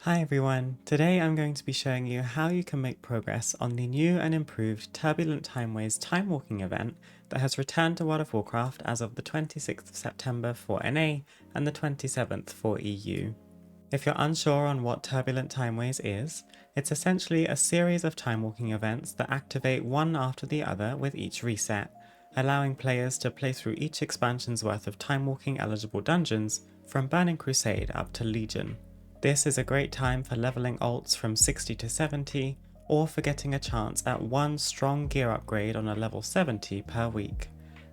Hi everyone, today I'm going to be showing you how you can make progress on the new and improved Turbulent Timeways time walking event that has returned to World of Warcraft as of the 26th of September for NA and the 27th for EU. If you're unsure on what Turbulent Timeways is, it's essentially a series of time walking events that activate one after the other with each reset, allowing players to play through each expansion's worth of time walking eligible dungeons from Burning Crusade up to Legion. This is a great time for leveling alts from 60 to 70, or for getting a chance at one strong gear upgrade on a level 70 per week,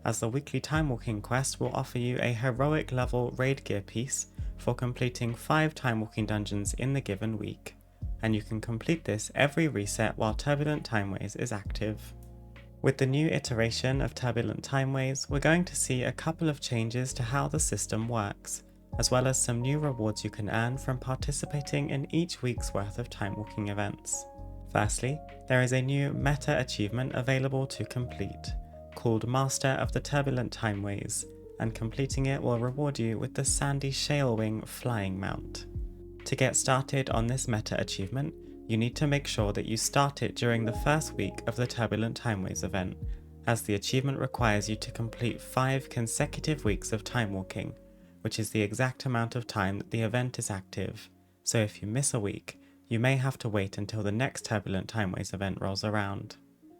as the weekly time walking quest will offer you a heroic level raid gear piece for completing 5 time walking dungeons in the given week, and you can complete this every reset while Turbulent Timeways is active. With the new iteration of Turbulent Timeways, we're going to see a couple of changes to how the system works, as well as some new rewards you can earn from participating in each week's worth of time walking events. Firstly, there is a new Meta Achievement available to complete, called Master of the Turbulent Timeways, and completing it will reward you with the Sandy Shalewing Flying Mount. To get started on this Meta Achievement, you need to make sure that you start it during the first week of the Turbulent Timeways event, as the achievement requires you to complete 5 consecutive weeks of time walking, which is the exact amount of time that the event is active, so if you miss a week, you may have to wait until the next Turbulent Timeways event rolls around.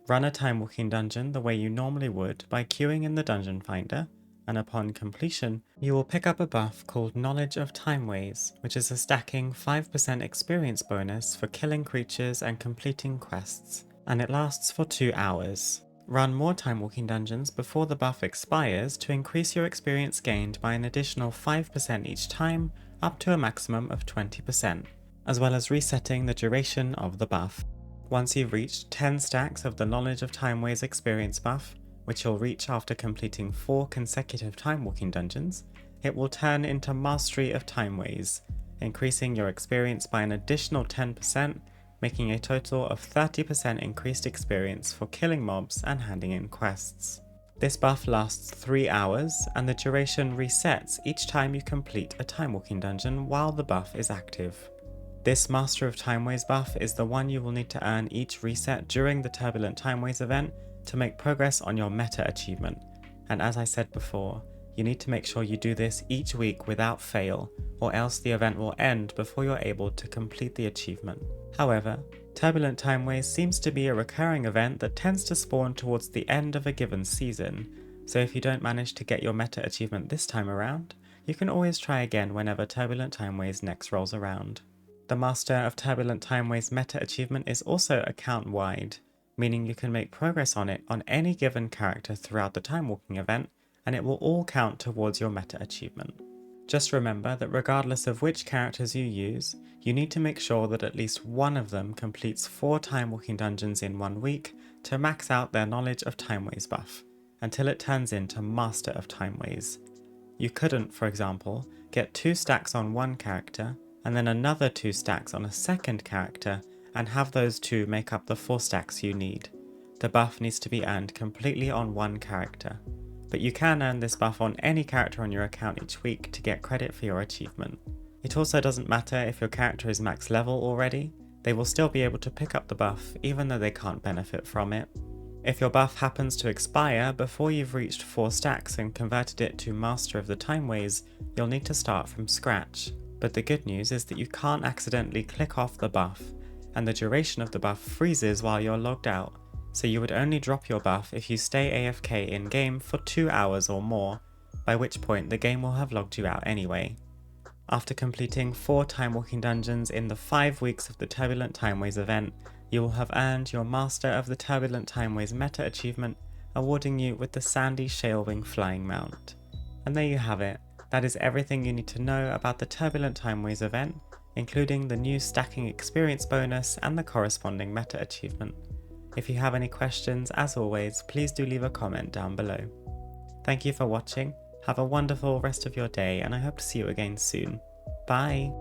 Run a time walking dungeon the way you normally would by queuing in the dungeon finder, and upon completion, you will pick up a buff called Knowledge of Timeways, which is a stacking 5% experience bonus for killing creatures and completing quests, and it lasts for 2 hours. Run more time walking dungeons before the buff expires to increase your experience gained by an additional 5% each time, up to a maximum of 20%, as well as resetting the duration of the buff. Once you've reached 10 stacks of the Knowledge of Timeways experience buff, which you'll reach after completing 4 consecutive time walking dungeons, it will turn into Mastery of Timeways, increasing your experience by an additional 10%, making a total of 30% increased experience for killing mobs and handing in quests. This buff lasts 3 hours, and the duration resets each time you complete a time walking dungeon while the buff is active. This Master of Timeways buff is the one you will need to earn each reset during the Turbulent Timeways event to make progress on your Meta Achievement, and as I said before, you need to make sure you do this each week without fail, or else the event will end before you're able to complete the achievement. However, Turbulent Timeways seems to be a recurring event that tends to spawn towards the end of a given season, so if you don't manage to get your Meta Achievement this time around, you can always try again whenever Turbulent Timeways next rolls around. The Master of Turbulent Timeways Meta Achievement is also account-wide, meaning you can make progress on it on any given character throughout the time walking event, and it will all count towards your Meta Achievement. Just remember that regardless of which characters you use, you need to make sure that at least one of them completes 4 time walking dungeons in 1 week to max out their Knowledge of Timeways buff, until it turns into Master of Timeways. You couldn't, for example, get 2 stacks on one character, and then another 2 stacks on a second character, and have those 2 make up the 4 stacks you need. The buff needs to be earned completely on one character, but you can earn this buff on any character on your account each week to get credit for your achievement. It also doesn't matter if your character is max level already, they will still be able to pick up the buff even though they can't benefit from it. If your buff happens to expire before you've reached 4 stacks and converted it to Master of the Timeways, you'll need to start from scratch. But the good news is that you can't accidentally click off the buff, and the duration of the buff freezes while you're logged out, so you would only drop your buff if you stay AFK in-game for 2 hours or more, by which point the game will have logged you out anyway. After completing 4 time walking dungeons in the 5 weeks of the Turbulent Timeways event, you will have earned your Master of the Turbulent Timeways Meta Achievement, awarding you with the Sandy Shalewing Flying Mount. And there you have it. That is everything you need to know about the Turbulent Timeways event, including the new stacking experience bonus and the corresponding Meta Achievement. If you have any questions, as always, please do leave a comment down below. Thank you for watching, have a wonderful rest of your day, and I hope to see you again soon. Bye!